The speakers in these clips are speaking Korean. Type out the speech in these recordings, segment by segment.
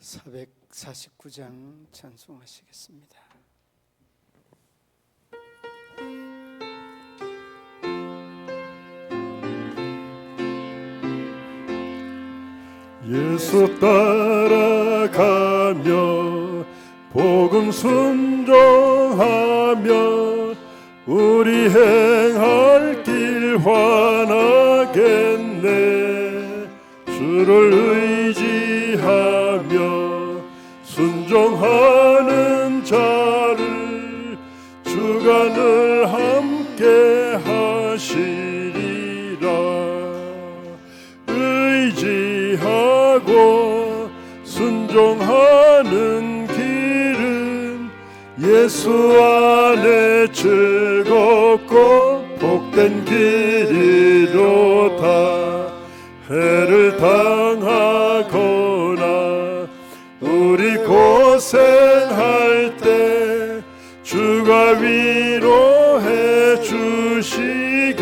449장 찬송하시겠습니다. 예수 따라가며 복음 순종하며 우리 행할 길 환하겠네. 주를 의지하며 순종하는 자를 주가 늘 함께 하시리라. 의지하고 순종하는 길은 예수 안에 즐겁고 복된 길이로다. 해를 당하거나 우리 고생할 때 주가 위로해 주시겠네.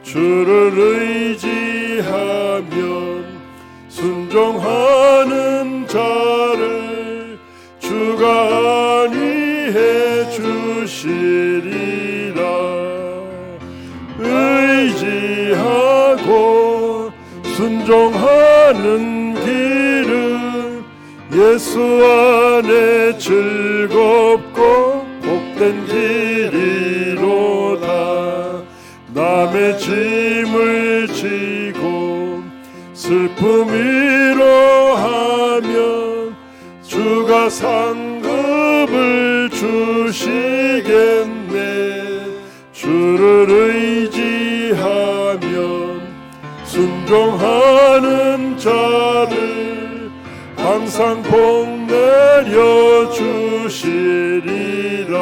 주를 의지하면 순종하는 자를 주가 안위해 주시리라. 의지하고 순종하는 길은 예수 안에 즐겁고 복된 길이로다. 남의 짐을 지고 슬픔 위로하면 주가 상급을 주시겠네. 주를 의지하면 순종하는 자를 항상 복 내려 주시리라.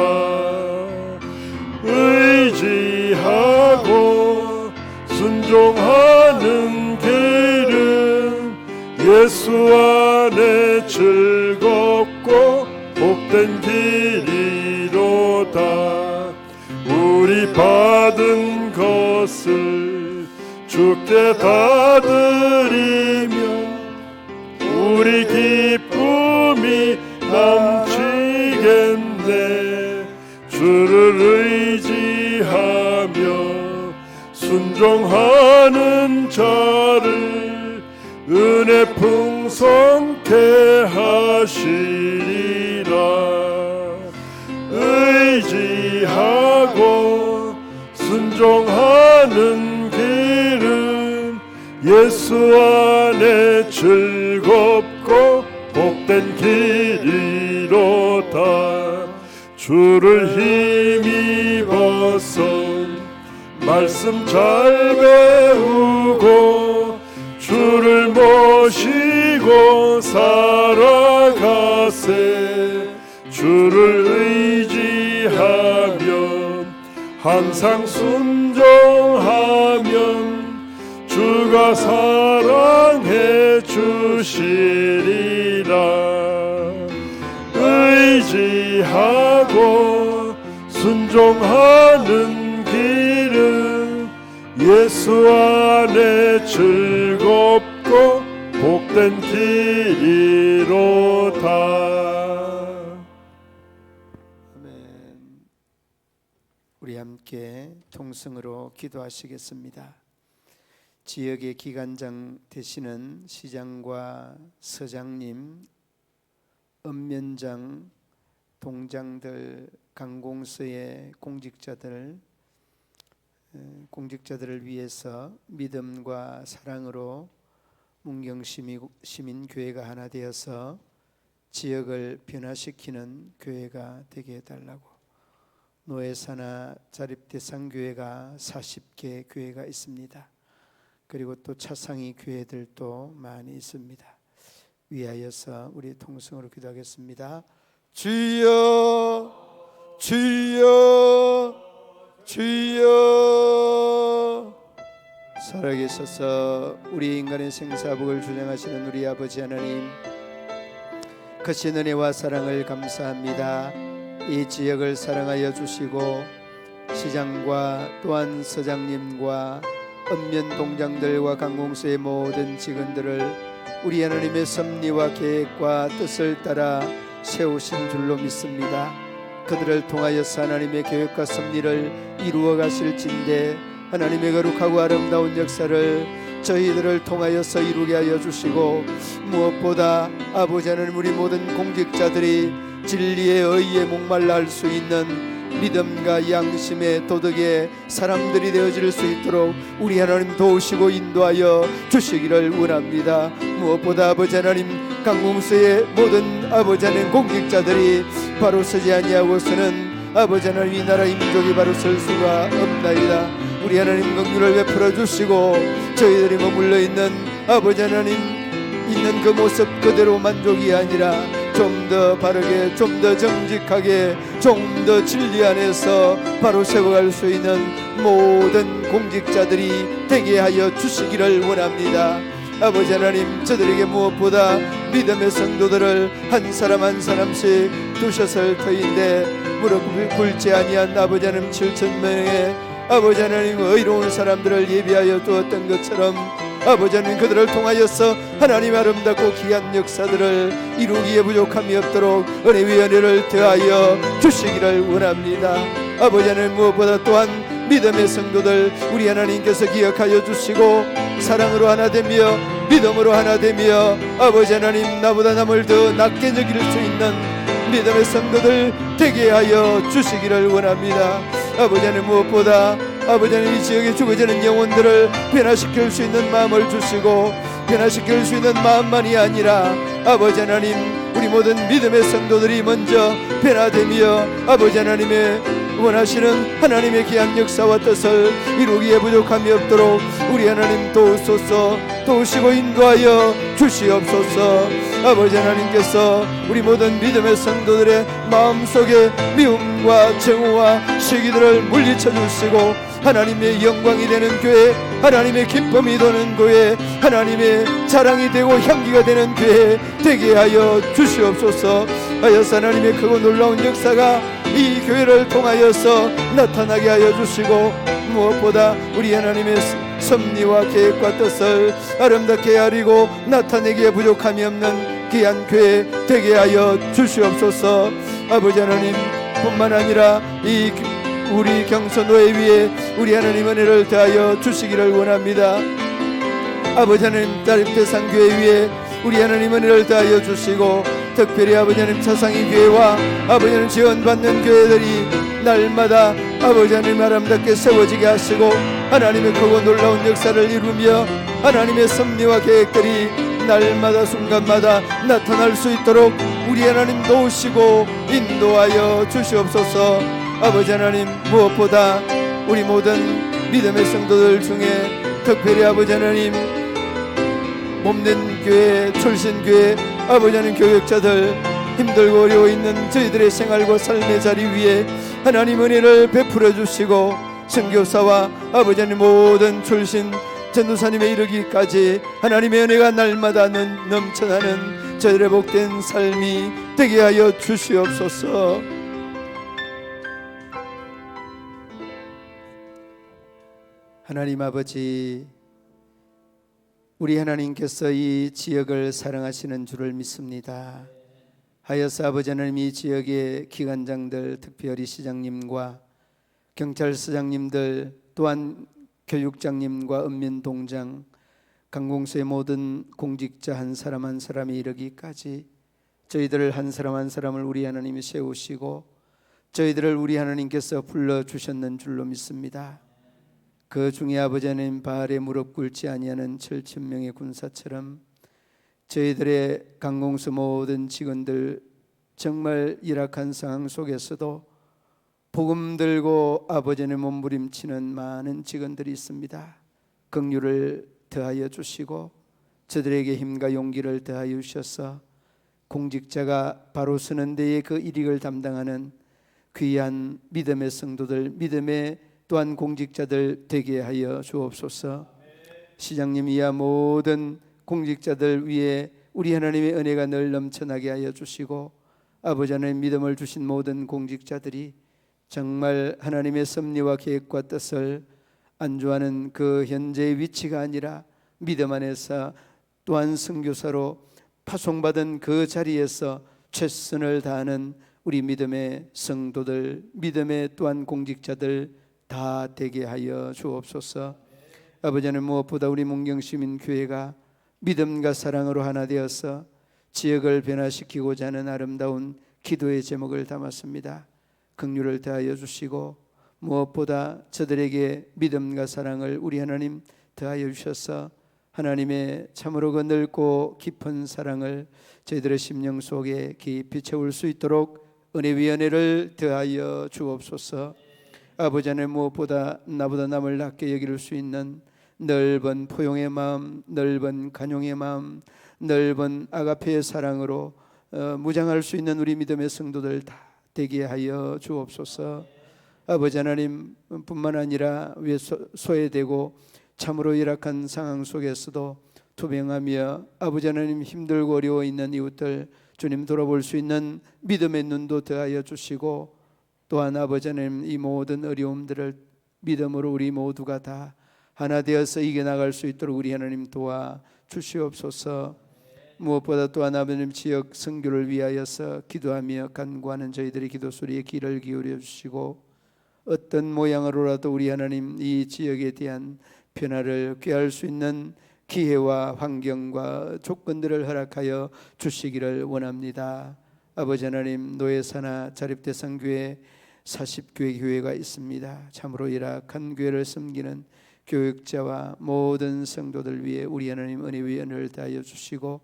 의지하고 순종하는 길은 예수 안에 즐겁고 복된 길이로다. 우리 받은 것을 주께 다 드리며 우리 기쁨이 넘치겠네. 주를 의지하며 순종하는 자를 은혜 풍성케 하시리라. 의지하고 순종하는 길은 예수 안에 즐겁고 복된 길이로다. 주를 힘입어서 말씀 잘 배우고 주를 모시고 살아가세. 주를 의지하면 항상 순종하면 주가 사랑해 주시리라. 의지하고 순종하는 길은 예수 안에 즐겁고 복된 길이로다. 우리 함께 통성으로 기도하시겠습니다. 지역의 기관장 되시는 시장과 서장님, 읍면장, 동장들, 강공서의 공직자들을 위해서 믿음과 사랑으로 문경시민교회가 하나 되어서 지역을 변화시키는 교회가 되게 해달라고. 노회사나 자립대상교회가 40개 교회가 있습니다. 그리고 또 차상위 교회들도 많이 있습니다. 위하여서 우리 통성으로 기도하겠습니다. 주여, 주여, 주여. 살아계셔서 우리 인간의 생사복을 주장하시는 우리 아버지 하나님, 크신 은혜와 사랑을 감사합니다. 이 지역을 사랑하여 주시고 시장과 또한 서장님과 읍면 동장들과 강공서의 모든 직원들을 우리 하나님의 섭리와 계획과 뜻을 따라 세우신 줄로 믿습니다. 그들을 통하여서 하나님의 계획과 섭리를 이루어 가실진데 하나님의 거룩하고 아름다운 역사를 저희들을 통하여서 이루게 하여 주시고, 무엇보다 아버지 하나님, 우리 모든 공직자들이 진리의 의에 목말라 할 수 있는 믿음과 양심의 도덕의 사람들이 되어질 수 있도록 우리 하나님 도우시고 인도하여 주시기를 원합니다. 무엇보다 아버지 하나님, 강공서의 모든 아버지 하나님 공직자들이 바로 서지 아니하고서는 아버지 하나님, 이 나라 이 민족이 바로 설 수가 없나이다. 우리 하나님 긍휼을 베풀어 주시고 저희들이 머물러 있는 아버지 하나님 있는 그 모습 그대로 만족이 아니라 좀 더 바르게, 좀 더 정직하게, 좀 더 진리 안에서 바로 세워갈 수 있는 모든 공직자들이 되게 하여 주시기를 원합니다. 아버지 하나님, 저들에게 무엇보다 믿음의 성도들을 한 사람 한 사람씩 두셨을 터인데 무릎 꿇지 아니한 아버지 하나님 7,000명의 아버지 하나님 의로운 사람들을 예비하여 두었던 것처럼 아버지 하나님, 그들을 통하여서 하나님 아름답고 귀한 역사들을 이루기에 부족함이 없도록 은혜 위 은혜를 더하여 주시기를 원합니다. 아버지 하나님, 무엇보다 또한 믿음의 성도들 우리 하나님께서 기억하여 주시고 사랑으로 하나 되며 믿음으로 하나 되며 아버지 하나님, 나보다 남을 더 낮게 여길 수 있는 믿음의 성도들 되게 하여 주시기를 원합니다. 아버지 하나님, 무엇보다 아버지 하나님, 이 지역에 죽어지는 영혼들을 변화시킬 수 있는 마음을 주시고 변화시킬 수 있는 마음만이 아니라 아버지 하나님, 우리 모든 믿음의 성도들이 먼저 변화되며 아버지 하나님의 원하시는 하나님의 귀한 역사와 뜻을 이루기에 부족함이 없도록 우리 하나님 도우소서. 도우시고 인도하여 주시옵소서. 아버지 하나님께서 우리 모든 믿음의 성도들의 마음속에 미움과 증오와 시기들을 물리쳐 주시고 하나님의 영광이 되는 교회, 하나님의 기쁨이 도는 교회, 하나님의 자랑이 되고 향기가 되는 교회 되게 하여 주시옵소서. 하여서 하나님의 크고 놀라운 역사가 이 교회를 통하여서 나타나게 하여 주시고 무엇보다 우리 하나님의 섭리와 계획과 뜻을 아름답게 아리고 나타내기에 부족함이 없는 귀한 교회 되게 하여 주시옵소서. 아버지 하나님 뿐만 아니라 이 우리 경선노예 위에 우리 하나님 은혜를 더하여 주시기를 원합니다. 아버지 하나님 자립대상교회 위에 우리 하나님 은혜를 더하여 주시고 특별히 아버지 하나님 차상위 교회와 아버지 하나님 지원받는 교회들이 날마다 아버지 하나님 아름답게 세워지게 하시고 하나님의 크고 놀라운 역사를 이루며 하나님의 섭리와 계획들이 날마다 순간마다 나타날 수 있도록 우리 하나님 도우시고 인도하여 주시옵소서. 아버지 하나님, 무엇보다 우리 모든 믿음의 성도들 중에 특별히 아버지 하나님 몸된 교회, 출신 교회 아버지 하나님 교역자들 힘들고 어려워 있는 저희들의 생활과 삶의 자리 위에 하나님 은혜를 베풀어 주시고 선교사와 아버지 하나님 모든 출신 전도사님에 이르기까지 하나님의 은혜가 날마다 넘쳐나는 저희들의 복된 삶이 되게 하여 주시옵소서. 하나님 아버지, 우리 하나님께서 이 지역을 사랑하시는 줄을 믿습니다. 하여서 아버지 하나님, 이 지역의 기관장들, 특별히 시장님과 경찰서장님들 또한 교육장님과 은민동장, 강공서의 모든 공직자 한 사람 한 사람이 이르기까지 저희들을 한 사람 한 사람을 우리 하나님이 세우시고 저희들을 우리 하나님께서 불러주셨는 줄로 믿습니다. 그 중에 아버지 하나님 바알에 무릎 꿇지 아니하는 7,000명의 군사처럼 저희들의 강공서 모든 직원들 정말 열악한 상황 속에서도 복음 들고 아버지 하나님 몸부림치는 많은 직원들이 있습니다. 긍휼을 더하여 주시고 저들에게 힘과 용기를 더하여 주셔서 공직자가 바로 서는 데에 그 일익을 담당하는 귀한 믿음의 성도들, 믿음의 또한 공직자들 되게 하여 주옵소서. 시장님 이하 모든 공직자들 위에 우리 하나님의 은혜가 늘 넘쳐나게 하여 주시고 아버지 하나님 믿음을 주신 모든 공직자들이 정말 하나님의 섭리와 계획과 뜻을 안주하는 그 현재의 위치가 아니라 믿음 안에서 또한 선교사로 파송받은 그 자리에서 최선을 다하는 우리 믿음의 성도들, 믿음의 또한 공직자들 다 되게 하여 주옵소서. 아버지 하나님, 무엇보다 우리 문경시민교회가 믿음과 사랑으로 하나 되어서 지역을 변화시키고자 하는 아름다운 기도의 제목을 담았습니다. 긍휼을 다하여 주시고 무엇보다 저들에게 믿음과 사랑을 우리 하나님 더하여 주셔서 하나님의 참으로 그 넓고 깊은 사랑을 저희들의 심령 속에 깊이 채울 수 있도록 은혜 위 은혜를 더하여 주옵소서. 아버지 하나님, 무엇보다 나보다 남을 낮게 여길 수 있는 넓은 포용의 마음, 넓은 간용의 마음, 넓은 아가페의 사랑으로 무장할 수 있는 우리 믿음의 성도들 다 되게 하여 주옵소서. 아버지 하나님 뿐만 아니라 소외되고 참으로 열악한 상황 속에서도 투병하며 아버지 하나님 힘들고 어려워 있는 이웃들 주님 돌아볼 수 있는 믿음의 눈도 더하여 주시고, 또한 아버지 하나님 이 모든 어려움들을 믿음으로 우리 모두가 다 하나 되어서 이겨나갈 수 있도록 우리 하나님 도와 주시옵소서. 무엇보다 또한 아버님 지역 선교를 위하여서 기도하며 간구하는 저희들의 기도 소리에 귀를 기울여 주시고, 어떤 모양으로라도 우리 하나님 이 지역에 대한 변화를 꾀할 수 있는 기회와 환경과 조건들을 허락하여 주시기를 원합니다. 아버지 하나님, 노예사나 자립대상교회 40교회 교회가 있습니다. 참으로 열악한 교회를 섬기는 교육자와 모든 성도들 위해 우리 하나님 은혜 위에 은혜를 다하여 주시고,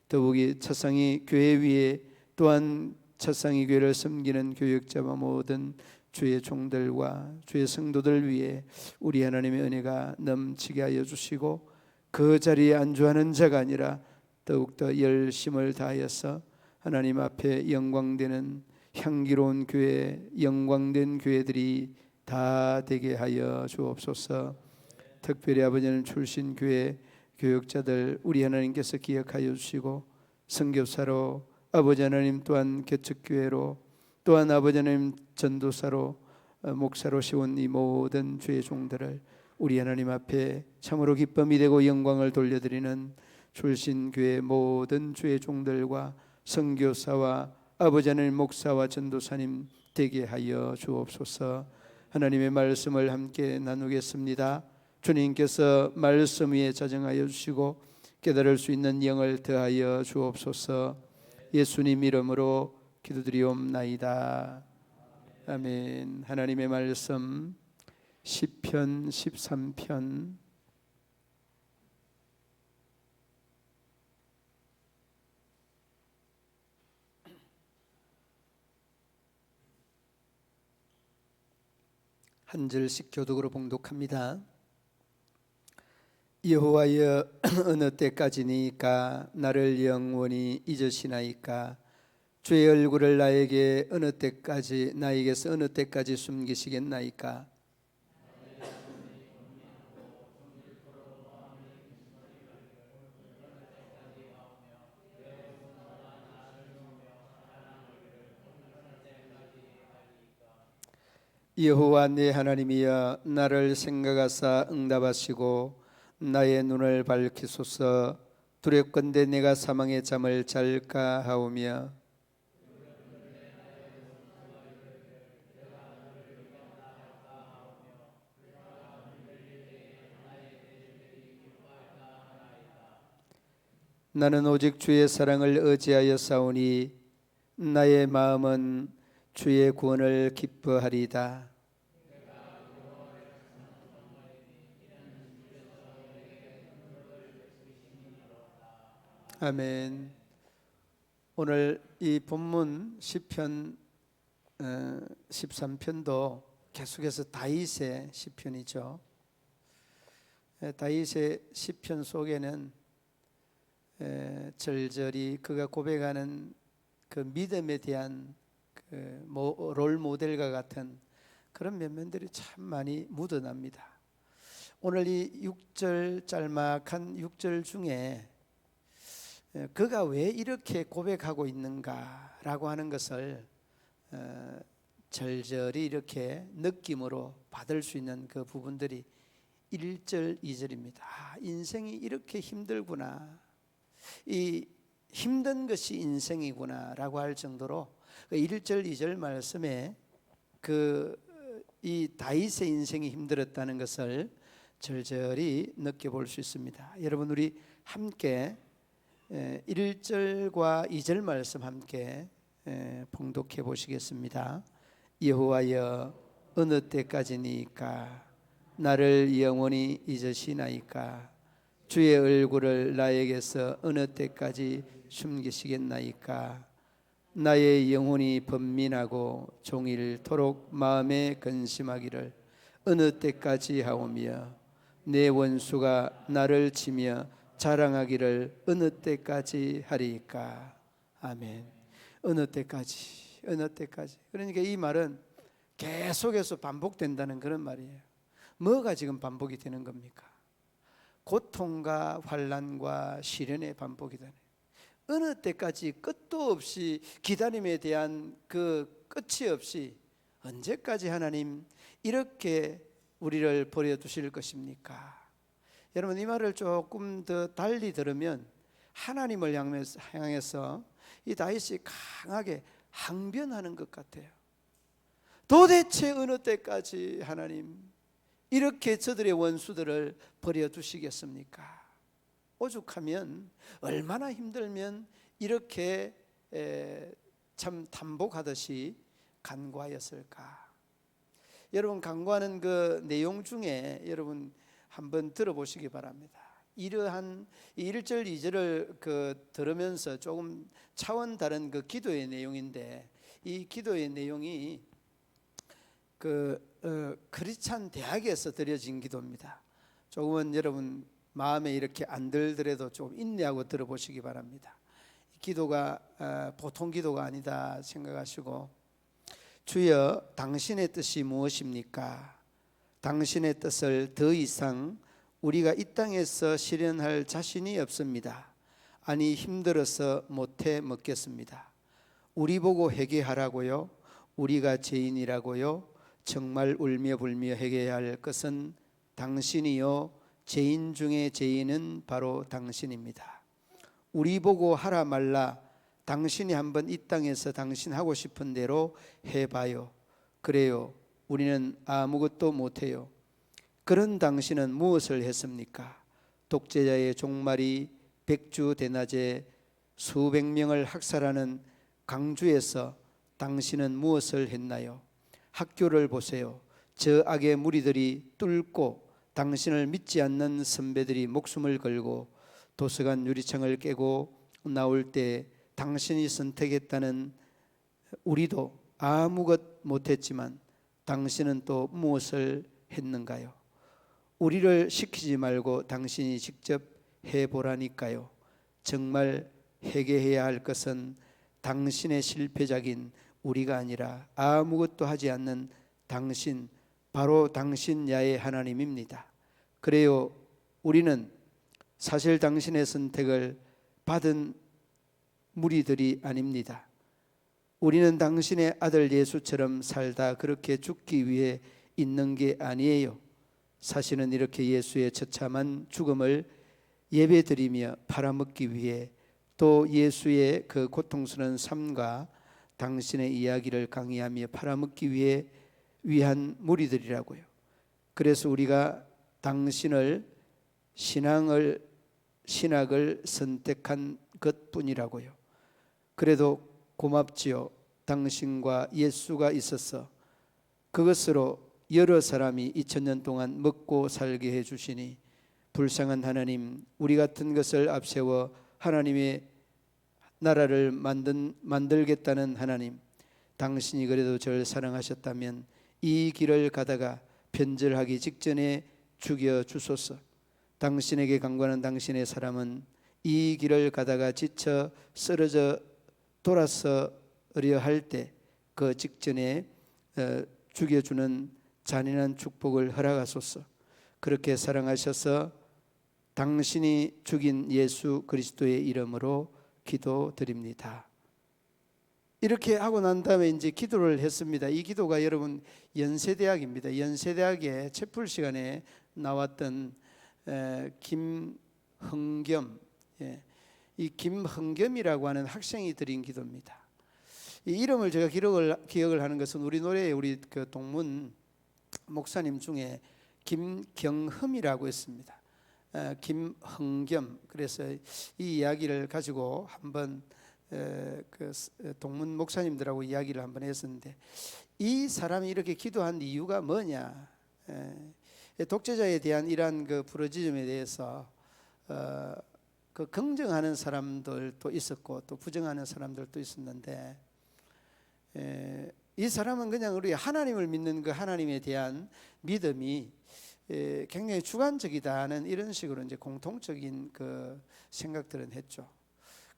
더욱이 첫상이 교회 위에 또한 첫상이 교회를 섬기는 교육자와 모든 주의 종들과 주의 성도들 위해 우리 하나님의 은혜가 넘치게 하여 주시고, 그 자리에 안주하는 자가 아니라 더욱더 열심을 다하여서 하나님 앞에 영광되는 향기로운 교회, 영광된 교회들이 다 되게 하여 주옵소서. 특별히 아버지는 출신 교회 교육자들 우리 하나님께서 기억하여 주시고, 선교사로 아버지 하나님 또한 개척교회로 또한 아버지 하나님 전도사로 목사로 세운 이 모든 주의 종들을 우리 하나님 앞에 참으로 기쁨이 되고 영광을 돌려드리는 출신 교회 모든 주의 종들과 선교사와 아버지 하나님 목사와 전도사님 되게 하여 주옵소서. 하나님의 말씀을 함께 나누겠습니다. 주님께서 말씀 위에 자정하여 주시고 깨달을 수 있는 영을 더하여 주옵소서. 예수님 이름으로 기도드리옵나이다. 아멘. 하나님의 말씀 시편 13편 한 절씩 교독으로 봉독합니다. 여호와여, 어느 때까지니까 나를 영원히 잊으시나이까? 주의 얼굴을 나에게 어느 때까지 나에게서 어느 때까지 숨기시겠나이까? 여호와 내 하나님이여, 나를 생각하사 응답하시고 나의 눈을 밝히소서. 두렵건대 내가 사망의 잠을 잘까 하오며 나는 오직 주의 사랑을 의지하여 싸우니 나의 마음은 주의 구원을 기뻐하리다. 아멘. 오늘 이 본문 시편 13편도 계속해서 다윗의 시편이죠. 다윗의 시편 속에는 절절히 그가 고백하는 그 믿음에 대한 그 롤 모델과 같은 그런 면면들이 참 많이 묻어납니다. 오늘 이 6절 짤막한 6절 중에 그가 왜 이렇게 고백하고 있는가라고 하는 것을 절절히 이렇게 느낌으로 받을 수 있는 그 부분들이 1절, 2절입니다. 인생이 이렇게 힘들구나. 이 힘든 것이 인생이구나라고 할 정도로 그 1절 2절 말씀에 이 다윗의 인생이 힘들었다는 것을 절절히 느껴볼 수 있습니다. 여러분, 우리 함께 1절과 2절 말씀 함께 봉독해 보시겠습니다. 여호와여, 어느 때까지니까 나를 영원히 잊으시나이까? 주의 얼굴을 나에게서 어느 때까지 숨기시겠나이까? 나의 영혼이 번민하고 종일토록 마음에 근심하기를 어느 때까지 하오며, 내 원수가 나를 치며 자랑하기를 어느 때까지 하리이까? 아멘. 어느 때까지, 어느 때까지. 그러니까 이 말은 계속해서 반복된다는 그런 말이에요. 뭐가 지금 반복이 되는 겁니까? 고통과 환난과 시련의 반복이 되네. 어느 때까지 끝도 없이 기다림에 대한 그 끝이 없이 언제까지 하나님 이렇게 우리를 버려두실 것입니까? 여러분, 이 말을 조금 더 달리 들으면 하나님을 향해서 이 다윗이 강하게 항변하는 것 같아요. 도대체 어느 때까지 하나님 이렇게 저들의 원수들을 버려두시겠습니까? 오죽하면 얼마나 힘들면 이렇게 참 단복하듯이 간구하였을까? 여러분, 간구하는 그 내용 중에 여러분 한번 들어보시기 바랍니다. 이러한 1절 2절을 들으면서 조금 차원 다른 그 기도의 내용인데, 이 기도의 내용이 크리스찬 대학에서 드려진 기도입니다. 조금은 여러분 마음에 이렇게 안 들더라도 좀 인내하고 들어보시기 바랍니다. 이 기도가 보통 기도가 아니다 생각하시고, 주여, 당신의 뜻이 무엇입니까? 당신의 뜻을 더 이상 우리가 이 땅에서 실현할 자신이 없습니다. 아니, 힘들어서 못해 먹겠습니다. 우리 보고 회개하라고요? 우리가 죄인이라고요? 정말 울며 불며 회개해야 할 것은 당신이요, 죄인 중에 죄인은 바로 당신입니다. 우리 보고 하라 말라, 당신이 한번 이 땅에서 당신 하고 싶은 대로 해봐요. 그래요, 우리는 아무것도 못해요. 그런 당신은 무엇을 했습니까? 독재자의 종말이 백주 대낮에 수백 명을 학살하는 강주에서 당신은 무엇을 했나요? 학교를 보세요. 저 악의 무리들이 뚫고 당신을 믿지 않는 선배들이 목숨을 걸고 도서관 유리창을 깨고 나올 때 당신이 선택했다는 우리도 아무것 못했지만 당신은 또 무엇을 했는가요? 우리를 시키지 말고 당신이 직접 해보라니까요. 정말 회개해야 할 것은 당신의 실패작인 우리가 아니라 아무것도 하지 않는 당신, 바로 당신 야의 하나님입니다. 그래요, 우리는 사실 당신의 선택을 받은 무리들이 아닙니다. 우리는 당신의 아들 예수처럼 살다 그렇게 죽기 위해 있는 게 아니에요. 사실은 이렇게 예수의 처참한 죽음을 예배드리며 팔아먹기 위해, 또 예수의 그 고통스러운 삶과 당신의 이야기를 강의하며 팔아먹기 위한 무리들이라고요. 그래서 우리가 당신을 신학을 선택한 것뿐이라고요. 그래도 고맙지요. 당신과 예수가 있어서 그것으로 여러 사람이 2000년 동안 먹고 살게 해주시니, 불쌍한 하나님, 우리 같은 것을 앞세워 하나님의 나라를 만들겠다는 하나님, 당신이 그래도 저를 사랑하셨다면 이 길을 가다가 변절하기 직전에 죽여 주소서. 당신에게 간구하는 당신의 사람은 이 길을 가다가 지쳐 쓰러져 돌아서려 할 때 그 직전에 죽여주는 잔인한 축복을 허락하소서. 그렇게 사랑하셔서 당신이 죽인 예수 그리스도의 이름으로 기도드립니다. 이렇게 하고 난 다음에 이제 기도를 했습니다. 이 기도가 여러분 연세대학입니다. 연세대학의 채플 시간에 나왔던 김흥겸, 이 김흥겸이라고 하는 학생이 드린 기도입니다. 이 이름을 제가 기억을 하는 것은 우리 노래에 우리 그 동문 목사님 중에 김경흠이라고 있습니다. 김흥겸. 그래서 이 이야기를 가지고 한번 그 동문 목사님들하고 이야기를 한번 했었는데, 이 사람이 이렇게 기도한 이유가 뭐냐? 독재자에 대한 이러한 그 부러지점에 대해서 그 긍정하는 사람들도 있었고 또 부정하는 사람들도 있었는데, 이 사람은 그냥 우리 하나님을 믿는 그 하나님에 대한 믿음이 굉장히 주관적이다는 이런 식으로 이제 공통적인 그 생각들은 했죠.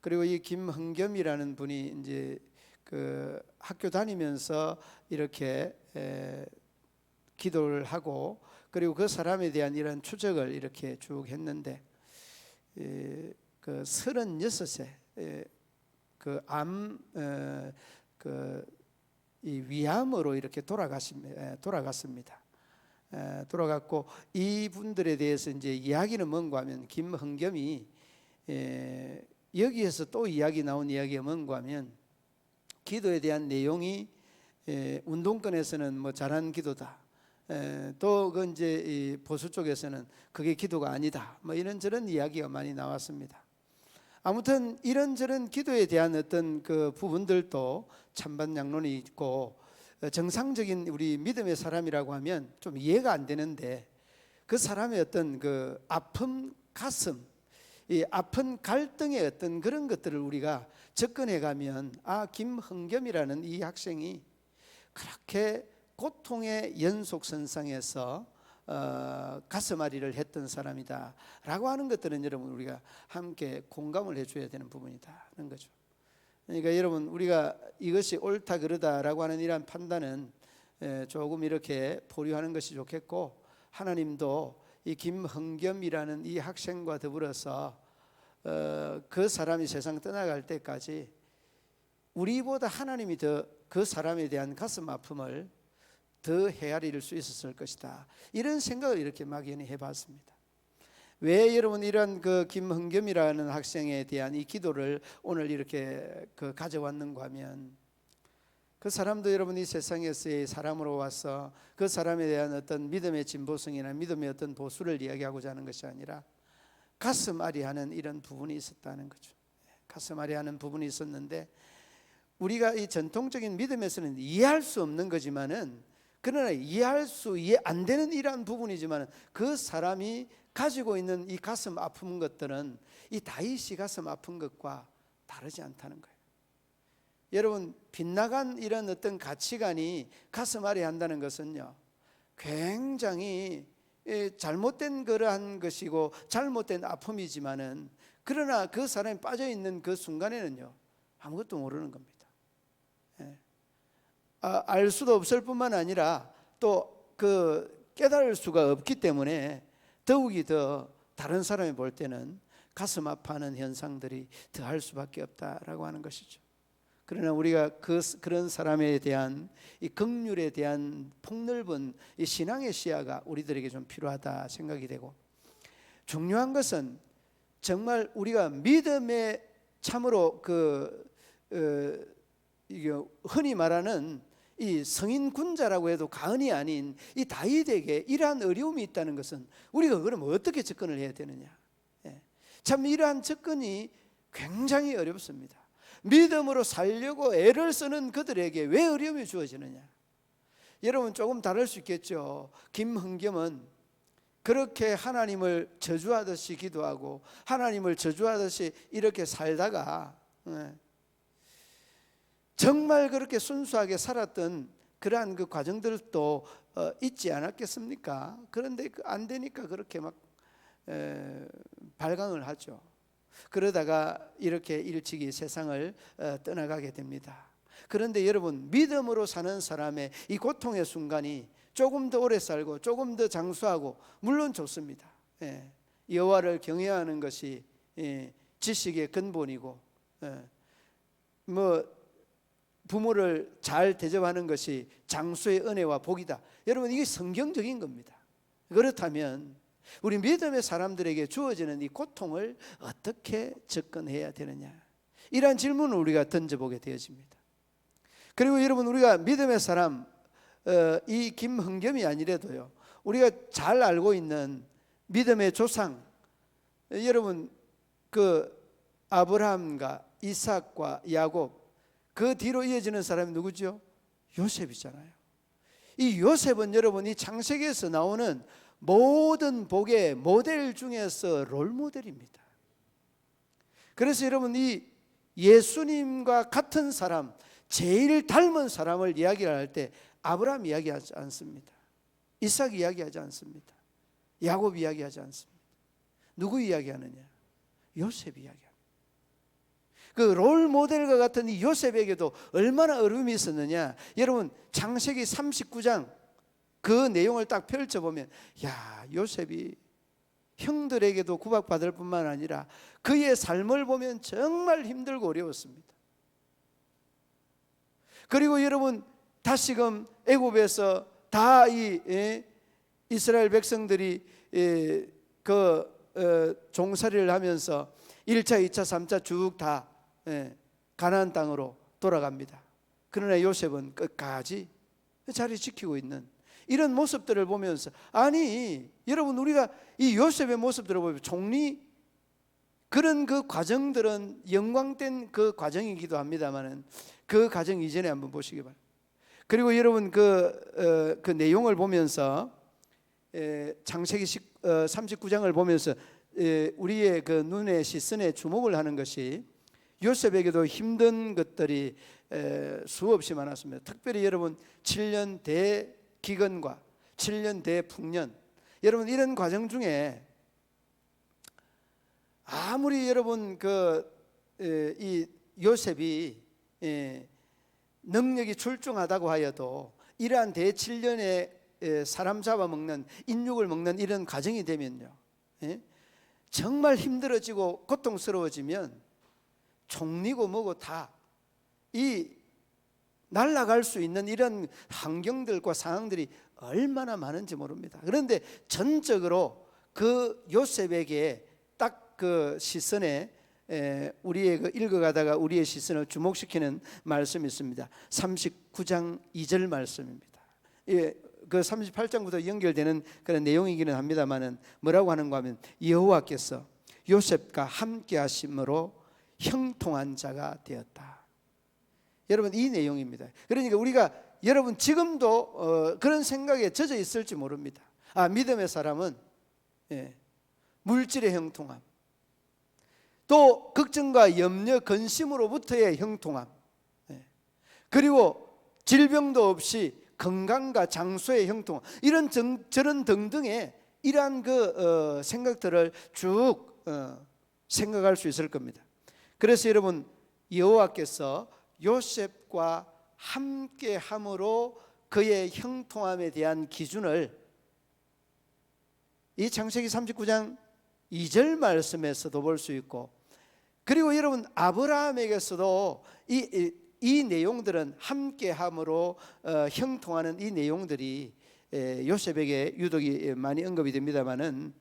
그리고 이 김흥겸이라는 분이 이제 그 학교 다니면서 이렇게 기도를 하고, 그리고 그 사람에 대한 이런 추적을 이렇게 쭉 했는데, 그 36세 이 위암으로 이렇게 돌아갔습니다. 돌아갔고, 이분들에 대해서 이제 이야기는 뭔가 하면, 김흥겸이 여기에서 또 나온 이야기가 뭔가 하면, 기도에 대한 내용이 운동권에서는 뭐 잘한 기도다, 또 그 이제 이 보수 쪽에서는 그게 기도가 아니다, 뭐 이런저런 이야기가 많이 나왔습니다. 아무튼 이런저런 기도에 대한 어떤 그 부분들도 찬반양론이 있고, 정상적인 우리 믿음의 사람이라고 하면 좀 이해가 안 되는데, 그 사람의 어떤 그 아픔, 가슴, 이 아픈 갈등의 어떤 그런 것들을 우리가 접근해 가면, 김흥겸이라는 이 학생이 그렇게 고통의 연속선상에서 가슴앓이를 했던 사람이다 라고 하는 것들은 여러분 우리가 함께 공감을 해줘야 되는 부분이다는 거죠. 그러니까 여러분, 우리가 이것이 옳다 그르다라고 하는 이러한 판단은 조금 이렇게 보류하는 것이 좋겠고, 하나님도 이 김흥겸이라는 이 학생과 더불어서 그 사람이 세상 떠나갈 때까지 우리보다 하나님이 더 그 사람에 대한 가슴 아픔을 더 헤아릴 수 있었을 것이다, 이런 생각을 이렇게 막연히 해봤습니다. 왜 여러분 이런 그 김흥겸이라는 학생에 대한 이 기도를 오늘 이렇게 가져왔는가 하면, 그 사람도 여러분 이 세상에서의 사람으로 와서 그 사람에 대한 어떤 믿음의 진보성이나 믿음의 어떤 보수를 이야기하고자 하는 것이 아니라 가슴 아리하는 이런 부분이 있었다는 거죠. 가슴 아리하는 부분이 있었는데, 우리가 이 전통적인 믿음에서는 이해할 수 없는 거지만은, 그러나 이해 안 되는 이러한 부분이지만, 그 사람이 가지고 있는 이 가슴 아픈 것들은 이 다윗이 가슴 아픈 것과 다르지 않다는 거예요. 여러분, 빗나간 이런 어떤 가치관이 가슴 아리 한다는 것은요, 굉장히 잘못된 그러한 것이고 잘못된 아픔이지만은, 그러나 그 사람이 빠져 있는 그 순간에는요, 아무것도 모르는 겁니다. 알 수도 없을 뿐만 아니라 또 그 깨달을 수가 없기 때문에 더욱이 더 다른 사람이 볼 때는 가슴 아파하는 현상들이 더할 수밖에 없다라고 하는 것이죠. 그러나 우리가 그런 사람에 대한 이 긍휼에 대한 폭넓은 이 신앙의 시야가 우리들에게 좀 필요하다 생각이 되고, 중요한 것은 정말 우리가 믿음에 참으로 이게 흔히 말하는 이 성인 군자라고 해도 과언이 아닌 이 다윗에게 이러한 어려움이 있다는 것은 우리가 그럼 어떻게 접근을 해야 되느냐? 참 이러한 접근이 굉장히 어렵습니다. 믿음으로 살려고 애를 쓰는 그들에게 왜 어려움이 주어지느냐? 여러분, 조금 다를 수 있겠죠. 김흥겸은 그렇게 하나님을 저주하듯이 기도하고 하나님을 저주하듯이 이렇게 살다가 정말 그렇게 순수하게 살았던 그러한 그 과정들도 있지 않았겠습니까? 그런데 안 되니까 그렇게 막 발광을 하죠. 그러다가 이렇게 일찍이 세상을 떠나가게 됩니다. 그런데 여러분, 믿음으로 사는 사람의 이 고통의 순간이 조금 더 오래 살고 조금 더 장수하고 물론 좋습니다. 여호와를 경외하는 것이 지식의 근본이고, 부모를 잘 대접하는 것이 장수의 은혜와 복이다. 여러분, 이게 성경적인 겁니다. 그렇다면 우리 믿음의 사람들에게 주어지는 이 고통을 어떻게 접근해야 되느냐, 이러한 질문을 우리가 던져보게 되어집니다. 그리고 여러분, 우리가 믿음의 사람, 이 김흥겸이 아니래도요, 우리가 잘 알고 있는 믿음의 조상, 여러분 그 아브라함과 이삭과 야곱, 그 뒤로 이어지는 사람이 누구죠? 요셉이잖아요. 이 요셉은 여러분, 이 창세기에서 나오는 모든 복의 모델 중에서 롤모델입니다. 그래서 여러분, 이 예수님과 같은 사람, 제일 닮은 사람을 이야기할 때 아브라함 이야기하지 않습니다. 이삭 이야기하지 않습니다. 야곱 이야기하지 않습니다. 누구 이야기하느냐? 요셉 이야기합니다. 그 롤모델과 같은 이 요셉에게도 얼마나 어려움이 있었느냐. 여러분, 창세기 39장 그 내용을 딱 펼쳐보면, 야, 요셉이 형들에게도 구박받을 뿐만 아니라 그의 삶을 보면 정말 힘들고 어려웠습니다. 그리고 여러분, 다시금 애굽에서 다 이 이스라엘 백성들이 종살이를 하면서 1차, 2차, 3차 쭉 다 가나안 땅으로 돌아갑니다. 그러나 요셉은 끝까지 자리 지키고 있는 이런 모습들을 보면서, 아니 여러분, 우리가 이 요셉의 모습들을 보면 총리 그런 그 과정들은 영광된 그 과정이기도 합니다만은 그 과정 이전에 한번 보시기 바랍니다. 그리고 여러분 그 내용을 보면서 창세기 39장을 보면서 우리의 그 눈에 시선에 주목을 하는 것이, 요셉에게도 힘든 것들이 수없이 많았습니다. 특별히 여러분 7년 대기근과 7년 대풍년, 여러분 이런 과정 중에 아무리 여러분 이 요셉이 능력이 출중하다고 하여도 이러한 대7년에 사람 잡아먹는, 인육을 먹는 이런 과정이 되면요, 정말 힘들어지고 고통스러워지면 총리고 뭐고 다 이 날아갈 수 있는 이런 환경들과 상황들이 얼마나 많은지 모릅니다. 그런데 전적으로 그 요셉에게 딱 그 시선에 우리의 그 읽어가다가 우리의 시선을 주목시키는 말씀이 있습니다. 39장 2절 말씀입니다. 그 38장부터 연결되는 그런 내용이기는 합니다만은 뭐라고 하는가 하면, 여호와께서 요셉과 함께 하심으로 형통한 자가 되었다. 여러분, 이 내용입니다. 그러니까 우리가 여러분 지금도 그런 생각에 젖어 있을지 모릅니다. 아, 믿음의 사람은 물질의 형통함, 또 걱정과 염려, 근심으로부터의 형통함, 그리고 질병도 없이 건강과 장수의 형통함, 이런 저런 등등의 이러한 그 생각들을 쭉 생각할 수 있을 겁니다. 그래서 여러분, 여호와께서 요셉과 함께함으로 그의 형통함에 대한 기준을 이 창세기 39장 2절 말씀에서도 볼 수 있고, 그리고 여러분 아브라함에게서도 이 내용들은 함께함으로 형통하는 이 내용들이 요셉에게 유독 많이 언급이 됩니다만은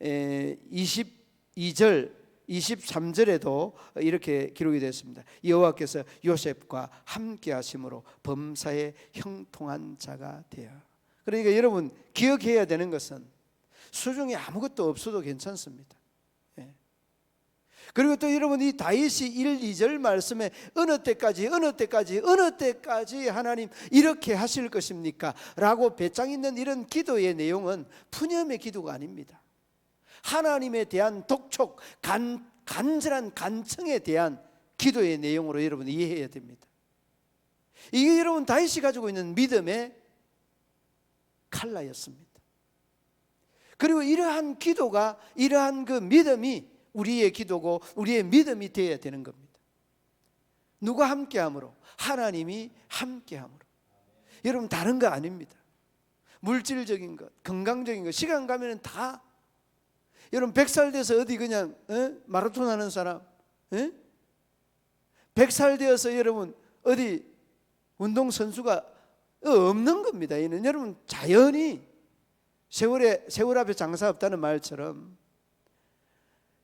22절 23절에도 이렇게 기록이 되었습니다. 여호와께서 요셉과 함께 하심으로 범사에 형통한 자가 되어. 그러니까 여러분 기억해야 되는 것은 수중에 아무것도 없어도 괜찮습니다. 그리고 또 여러분, 이 다윗이 1, 2절 말씀에 어느 때까지 하나님 이렇게 하실 것입니까? 라고 배짱 있는 이런 기도의 내용은 푸념의 기도가 아닙니다. 하나님에 대한 독촉, 간절한 간청에 대한 기도의 내용으로 여러분 이해해야 됩니다. 이게 여러분 다윗이 가지고 있는 믿음의 칼라였습니다. 그리고 이러한 기도가, 이러한 그 믿음이 우리의 기도고 우리의 믿음이 되어야 되는 겁니다. 누가 함께함으로? 하나님이 함께함으로. 여러분 다른 거 아닙니다. 물질적인 것, 건강적인 것, 시간 가면은 다. 여러분 100살 돼서 어디 그냥 마라톤 하는 사람, 100살 되어서 여러분 어디 운동선수가 없는 겁니다. 이는 여러분 자연히 세월 앞에 장사 없다는 말처럼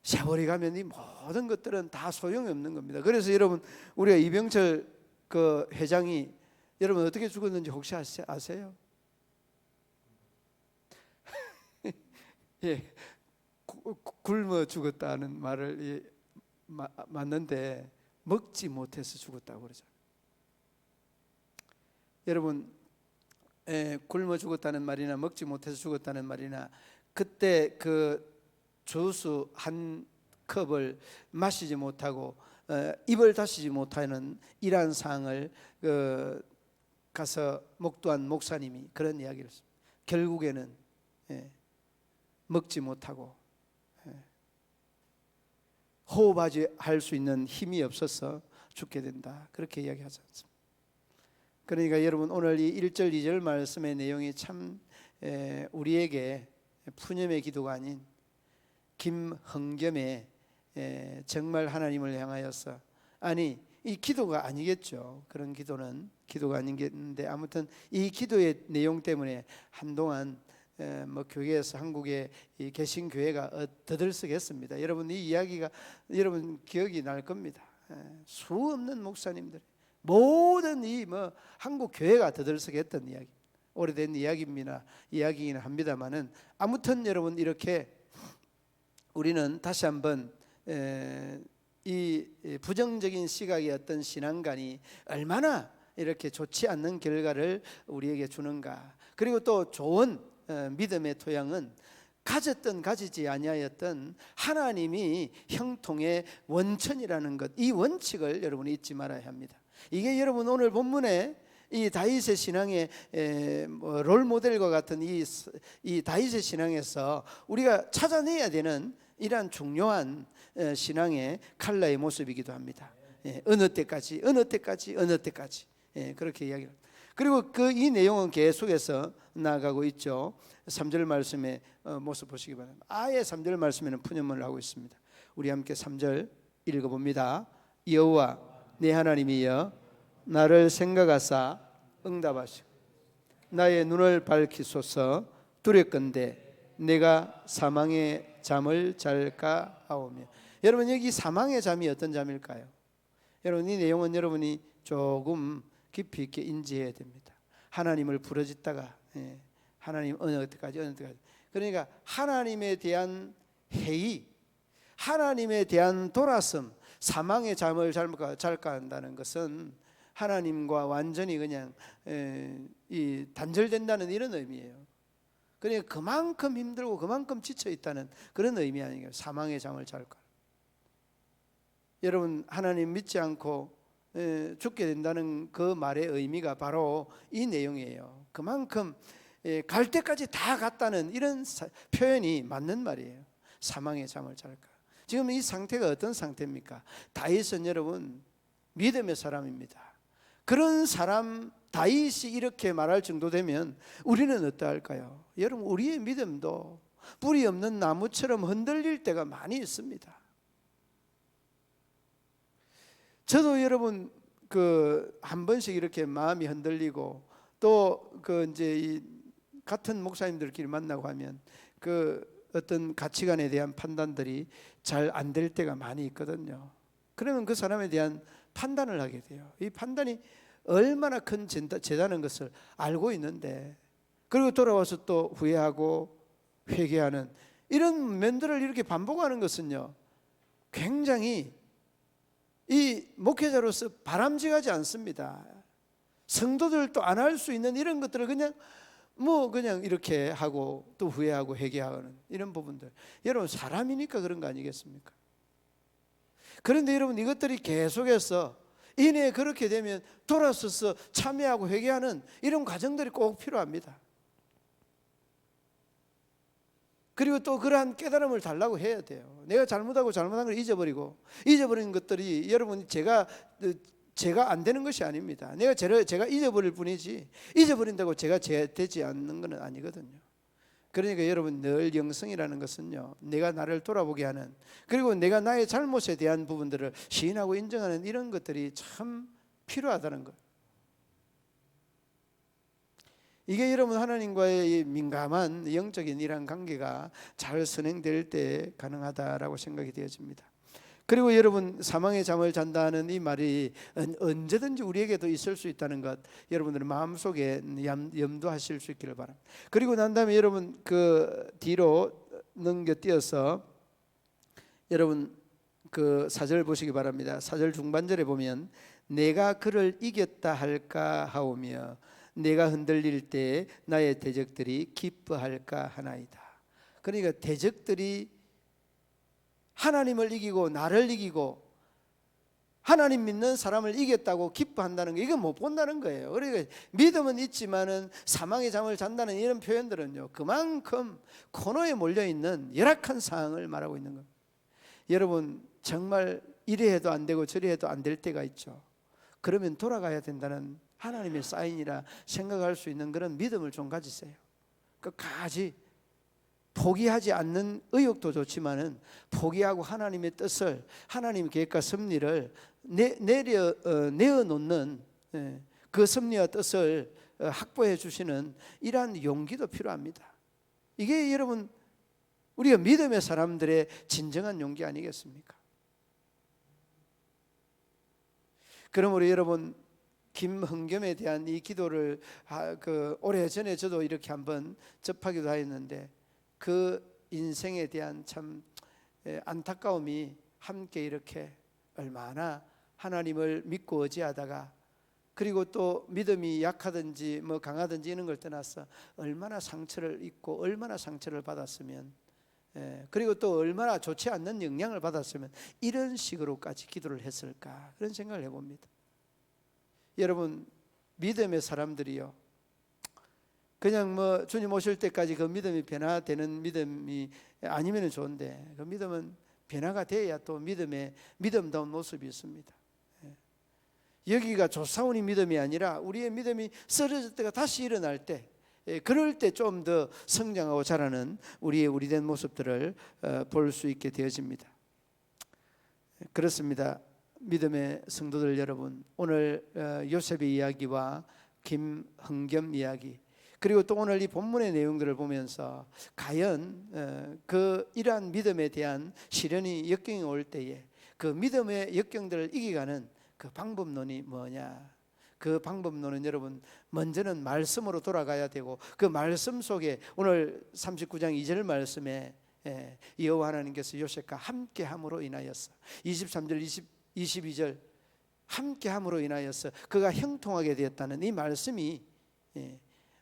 세월이 가면 이 모든 것들은 다 소용이 없는 겁니다. 그래서 여러분, 우리가 이병철 그 회장이 여러분 어떻게 죽었는지 혹시 아세요? 예, 굶어 죽었다는 말을 맞는데 먹지 못해서 죽었다고 그러잖아요. 여러분, 굶어 죽었다는 말이나 먹지 못해서 죽었다는 말이나 그때 그 주스 한 컵을 마시지 못하고 입을 다시지 못하는 이러한 상황을 가서 목도한 목사님이 그런 이야기를 했습니다. 결국에는 먹지 못하고 호흡하지 할 수 있는 힘이 없어서 죽게 된다, 그렇게 이야기하지 않습니다. 그러니까 여러분, 오늘 이 1절 2절 말씀의 내용이 참 우리에게 푸념의 기도가 아닌 김흥겸의 정말 하나님을 향하여서, 아니 이 기도가 아니겠죠. 그런 기도는 기도가 아닌데, 아무튼 이 기도의 내용 때문에 한동안 뭐 교회에서 한국에 이 개신교회가 더들썩했습니다. 여러분, 이 이야기가 여러분 기억이 날 겁니다. 수 없는 목사님들, 모든 이 뭐 한국 교회가 더들썩했던 이야기, 오래된 이야기이긴 합니다만은, 아무튼 여러분, 이렇게 우리는 다시 한번 이 부정적인 시각의 어떤 신앙관이 얼마나 이렇게 좋지 않는 결과를 우리에게 주는가. 그리고 또 좋은 믿음의 토양은 가졌던 가지지 아니하였던 하나님이 형통의 원천이라는 것, 이 원칙을 여러분이 잊지 말아야 합니다. 이게 여러분 오늘 본문에 이 다윗의 신앙의 롤 모델과 같은 이 다윗의 신앙에서 우리가 찾아내야 되는 이러한 중요한 신앙의 칼라의 모습이기도 합니다. 어느 때까지 그렇게 이야기를. 그리고 이 내용은 계속해서 나아가고 있죠. 3절 말씀의 모습 보시기 바랍니다. 아예 3절 말씀에는 푸념을 하고 있습니다. 우리 함께 3절 읽어봅니다. 여호와 내 하나님이여, 나를 생각하사 응답하시고 나의 눈을 밝히소서. 두렵건대 내가 사망의 잠을 잘까 하오며. 여러분, 여기 사망의 잠이 어떤 잠일까요? 여러분, 이 내용은 여러분이 조금 깊이 있게 인지해야 됩니다. 하나님을 부르짖다가 하나님 어느 때까지. 그러니까 하나님에 대한 회의, 하나님에 대한 돌아섬, 사망의 잠을 잘까 한다는 것은 하나님과 완전히 그냥 이 단절된다는 이런 의미예요. 그러니까 그만큼 힘들고 그만큼 지쳐 있다는 그런 의미 아니에요. 사망의 잠을 잘까. 여러분, 하나님 믿지 않고 죽게 된다는 그 말의 의미가 바로 이 내용이에요. 그만큼 갈 때까지 다 갔다는 이런 표현이 맞는 말이에요. 사망의 잠을 잘까. 지금 이 상태가 어떤 상태입니까? 다윗은 여러분 믿음의 사람입니다. 그런 사람 다윗이 이렇게 말할 정도 되면 우리는 어떠할까요? 여러분, 우리의 믿음도 뿌리 없는 나무처럼 흔들릴 때가 많이 있습니다. 저도 여러분 한 번씩 이렇게 마음이 흔들리고, 또 이제 이 같은 목사님들끼리 만나고 하면 어떤 가치관에 대한 판단들이 잘 안 될 때가 많이 있거든요. 그러면 그 사람에 대한 판단을 하게 돼요. 이 판단이 얼마나 큰 죄다는 것을 알고 있는데, 그리고 돌아와서 또 후회하고 회개하는 이런 면들을 이렇게 반복하는 것은요, 굉장히 이 목회자로서 바람직하지 않습니다. 성도들도 안 할 수 있는 이런 것들을 그냥 이렇게 하고 또 후회하고 회개하는 이런 부분들, 여러분 사람이니까 그런 거 아니겠습니까? 그런데 여러분, 이것들이 계속해서 이내 그렇게 되면 돌아서서 참회하고 회개하는 이런 과정들이 꼭 필요합니다. 그리고 또 그러한 깨달음을 달라고 해야 돼요. 내가 잘못한 걸 잊어버린 것들이 여러분 제가 안 되는 것이 아닙니다. 제가 잊어버릴 뿐이지, 잊어버린다고 제가 되지 않는 건 아니거든요. 그러니까 여러분, 늘 영성이라는 것은요, 내가 나를 돌아보게 하는, 그리고 내가 나의 잘못에 대한 부분들을 시인하고 인정하는 이런 것들이 참 필요하다는 것. 이게 여러분 하나님과의 이 민감한 영적인 이러한 관계가 잘 선행될 때 가능하다라고 생각이 되어집니다. 그리고 여러분 사망의 잠을 잔다는 이 말이 언제든지 우리에게도 있을 수 있다는 것 여러분들 마음속에 염두하실 수 있기를 바랍니다. 그리고 난 다음에 여러분 그 뒤로 넘겨뛰어서 여러분 그 4절 보시기 바랍니다. 4절 중반절에 보면 내가 그를 이겼다 할까 하오며 내가 흔들릴 때 나의 대적들이 기뻐할까 하나이다. 그러니까 대적들이 하나님을 이기고 나를 이기고 하나님 믿는 사람을 이겼다고 기뻐한다는 거 이건 못 본다는 거예요. 그러니까 믿음은 있지만은 사망의 잠을 잔다는 이런 표현들은요 그만큼 코너에 몰려있는 열악한 상황을 말하고 있는 겁니다. 여러분 정말 이래 해도 안 되고 저래 해도 안 될 때가 있죠. 그러면 돌아가야 된다는 하나님의 사인이라 생각할 수 있는 그런 믿음을 좀 가지세요. 끝까지 포기하지 않는 의욕도 좋지만은 포기하고 하나님의 뜻을 하나님의 계획과 섭리를 내어놓는 그 섭리와 뜻을 확보해 주시는 이러한 용기도 필요합니다. 이게 여러분 우리가 믿음의 사람들의 진정한 용기 아니겠습니까? 그러므로 여러분 김흥겸에 대한 이 기도를 오래전에 저도 이렇게 한번 접하기도 하였는데 그 인생에 대한 참 안타까움이 함께 이렇게 얼마나 하나님을 믿고 의지하다가 그리고 또 믿음이 약하든지 뭐 강하든지 이런 걸 떠나서 얼마나 상처를 입고 얼마나 상처를 받았으면 그리고 또 얼마나 좋지 않는 영향을 받았으면 이런 식으로까지 기도를 했을까 그런 생각을 해봅니다. 여러분 믿음의 사람들이요 그냥 뭐 주님 오실 때까지 그 믿음이 변화되는 믿음이 아니면 좋은데 그 믿음은 변화가 돼야 또 믿음다운 모습이 있습니다. 여기가 조사원이 믿음이 아니라 우리의 믿음이 쓰러졌다가 다시 일어날 때 그럴 때 좀 더 성장하고 자라는 우리의 우리된 모습들을 볼 수 있게 되어집니다. 그렇습니다. 믿음의 성도들 여러분, 오늘 요셉의 이야기와 김흥겸 이야기 그리고 또 오늘 이 본문의 내용들을 보면서 과연 이러한 믿음에 대한 시련이 역경이 올 때에 그 믿음의 역경들을 이겨가는 그 방법론이 뭐냐? 그 방법론은 여러분 먼저는 말씀으로 돌아가야 되고 그 말씀 속에 오늘 39장 2절 말씀에 여호와 하나님께서 요셉과 함께함으로 인하여서 23절 22절 함께함으로 인하여서 그가 형통하게 되었다는 이 말씀이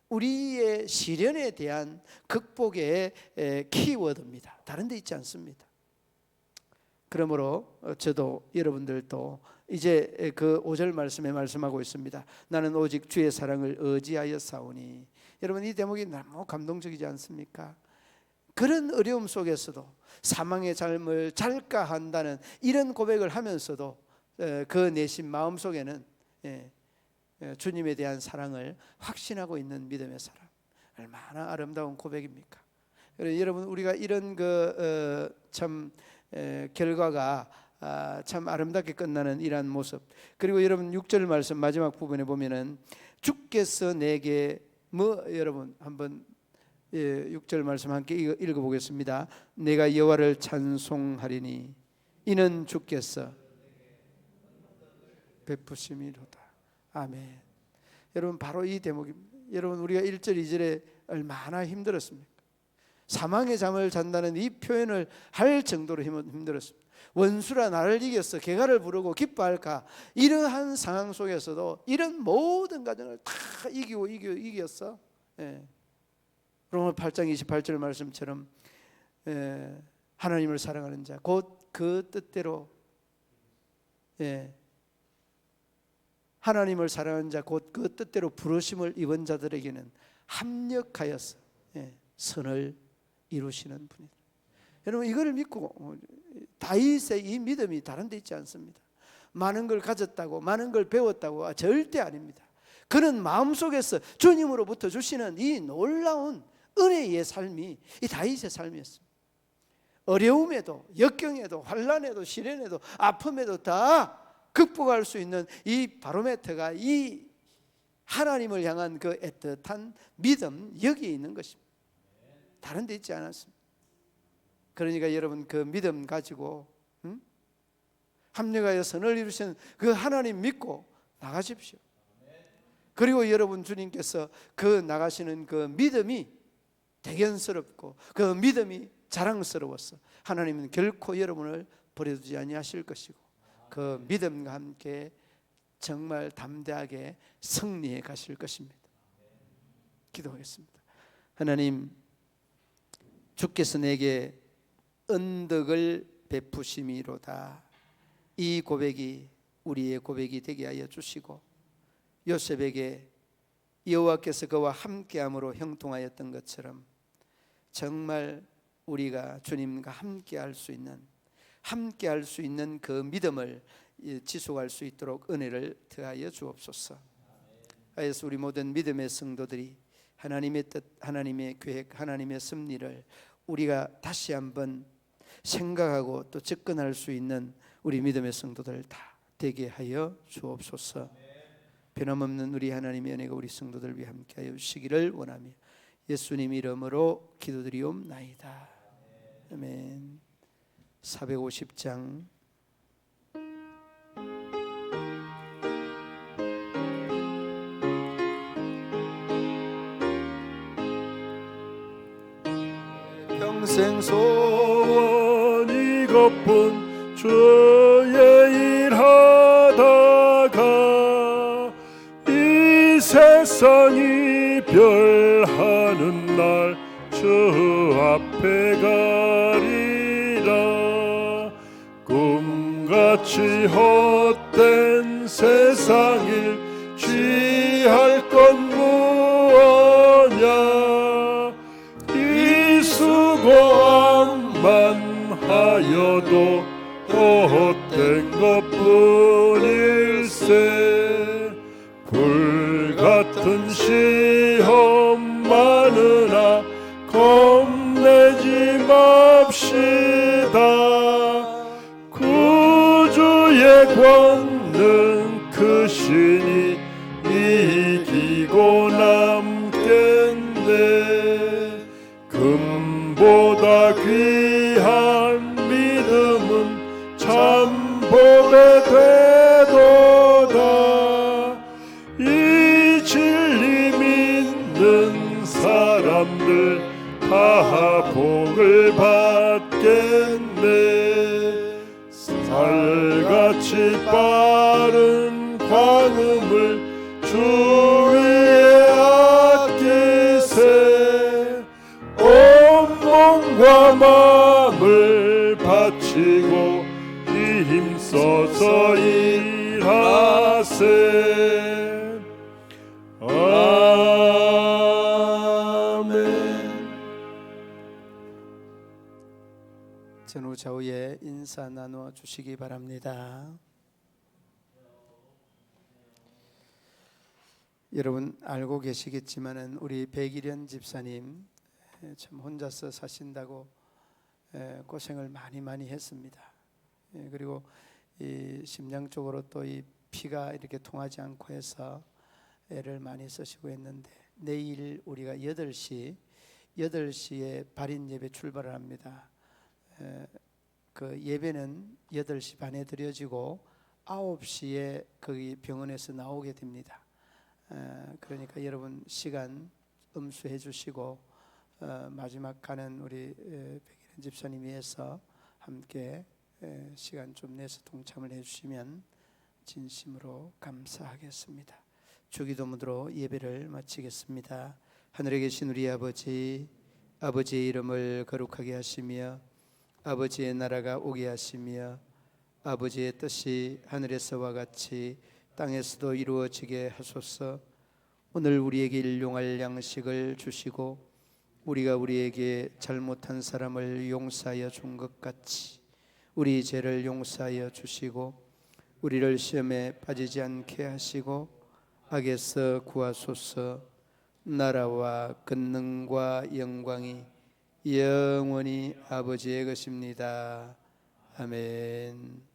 우리의 시련에 대한 극복의 키워드입니다. 다른 데 있지 않습니다. 그러므로 저도 여러분들도 이제 그 5절 말씀에 말씀하고 있습니다. 나는 오직 주의 사랑을 의지하여 싸우니. 여러분 이 대목이 너무 감동적이지 않습니까? 그런 어려움 속에서도 사망의 잠을 잘까 한다는 이런 고백을 하면서도 그 내심 마음속에는 주님에 대한 사랑을 확신하고 있는 믿음의 사람 얼마나 아름다운 고백입니까? 여러분 우리가 이런 참 결과가 참 아름답게 끝나는 이러한 모습 그리고 여러분 6절 말씀 마지막 부분에 보면은 주께서 내게 여러분 한번 6절 말씀 함께 읽어보겠습니다. 내가 여호와를 찬송하리니 이는 주께서 베푸심이로다. 아멘. 여러분 바로 이 대목입니다. 여러분 우리가 1절 2절에 얼마나 힘들었습니까? 사망의 잠을 잔다는 이 표현을 할 정도로 힘들었습니다. 원수라 나를 이겼어 개가를 부르고 기뻐할까 이러한 상황 속에서도 이런 모든 과정을 다 이겼어. 로마 8장 28절 말씀처럼 하나님을 사랑하는 자 곧 그 뜻대로 하나님을 사랑하는 자 곧 그 뜻대로 부르심을 입은 자들에게는 합력하여서 선을 이루시는 분이다. 여러분 이거를 믿고 다윗의 이 믿음이 다른 데 있지 않습니다. 많은 걸 가졌다고 많은 걸 배웠다고 절대 아닙니다. 그는 마음속에서 주님으로부터 주시는 이 놀라운 은혜의 삶이 이 다윗의 삶이었습니다. 어려움에도 역경에도 환난에도 시련에도 아픔에도 다 극복할 수 있는 이 바로메터가 이 하나님을 향한 그 애틋한 믿음, 여기에 있는 것입니다. 다른 데 있지 않았습니다. 그러니까 여러분 그 믿음 가지고 합력하여 선을 이루시는 그 하나님 믿고 나가십시오. 그리고 여러분 주님께서 그 나가시는 그 믿음이 대견스럽고 그 믿음이 자랑스러워서 하나님은 결코 여러분을 버려두지 아니하실 것이고 그 믿음과 함께 정말 담대하게 승리해 가실 것입니다. 기도하겠습니다. 하나님, 주께서 내게 은덕을 베푸심이로다. 이 고백이 우리의 고백이 되게 하여 주시고 요셉에게 여호와께서 그와 함께함으로 형통하였던 것처럼 정말 우리가 주님과 함께할 수 있는 그 믿음을 지속할 수 있도록 은혜를 더하여 주옵소서. 하여서 우리 모든 믿음의 성도들이 하나님의 뜻, 하나님의 계획, 하나님의 섭리를 우리가 다시 한번 생각하고 또 접근할 수 있는 우리 믿음의 성도들 다 되게 하여 주옵소서. 변함없는 우리 하나님의 은혜가 우리 성도들 위해 함께하여 주시기를 원하며 예수님 이름으로 기도드리옵나이다. 아멘. 450장 평생 소원 이것뿐 주의 일하다가 이 세상이 별하는 날 주 앞에 가리라. 꿈같이 헛된 세상일 취할 건 무엇냐. 이 수고함만 하여도 헛된 것뿐일세. 불같은 시험 많으나 겁내지 맙시다. 구주의 권능 크시니 이기고 남겠네. 금보다 귀한 믿음은 참복에 되도다. 이 진리 믿는 사람들 다 복을 받겠네. 살같이 빠른 광음을 주 위에 아끼세. 온 몸과 마음을 바치고 힘써서 일하세. 전후 좌우에 인사 나누어 주시기 바랍니다. 여러분 알고 계시겠지만은 우리 백일현 집사님 참 혼자서 사신다고 고생을 많이 했습니다. 그리고 이 심장적으로 또 이 피가 이렇게 통하지 않고 해서 애를 많이 쓰시고 했는데 내일 우리가 8시에 발인 예배 출발을 합니다. 그 예배는 8시 반에 드려지고 9시에 거기 병원에서 나오게 됩니다. 그러니까 여러분 시간 음수해 주시고 마지막 가는 우리 백일현 집사님 위해서 함께 시간 좀 내서 동참을 해주시면 진심으로 감사하겠습니다. 주기도문으로 예배를 마치겠습니다. 하늘에 계신 우리 아버지, 아버지의 이름을 거룩하게 하시며 아버지의 나라가 오게 하시며 아버지의 뜻이 하늘에서와 같이 땅에서도 이루어지게 하소서. 오늘 우리에게 일용할 양식을 주시고 우리가 우리에게 잘못한 사람을 용서하여 준 것 같이 우리 죄를 용서하여 주시고 우리를 시험에 빠지지 않게 하시고 악에서 구하소서. 나라와 권능과 영광이 영원히 아버지의 것입니다. 아멘.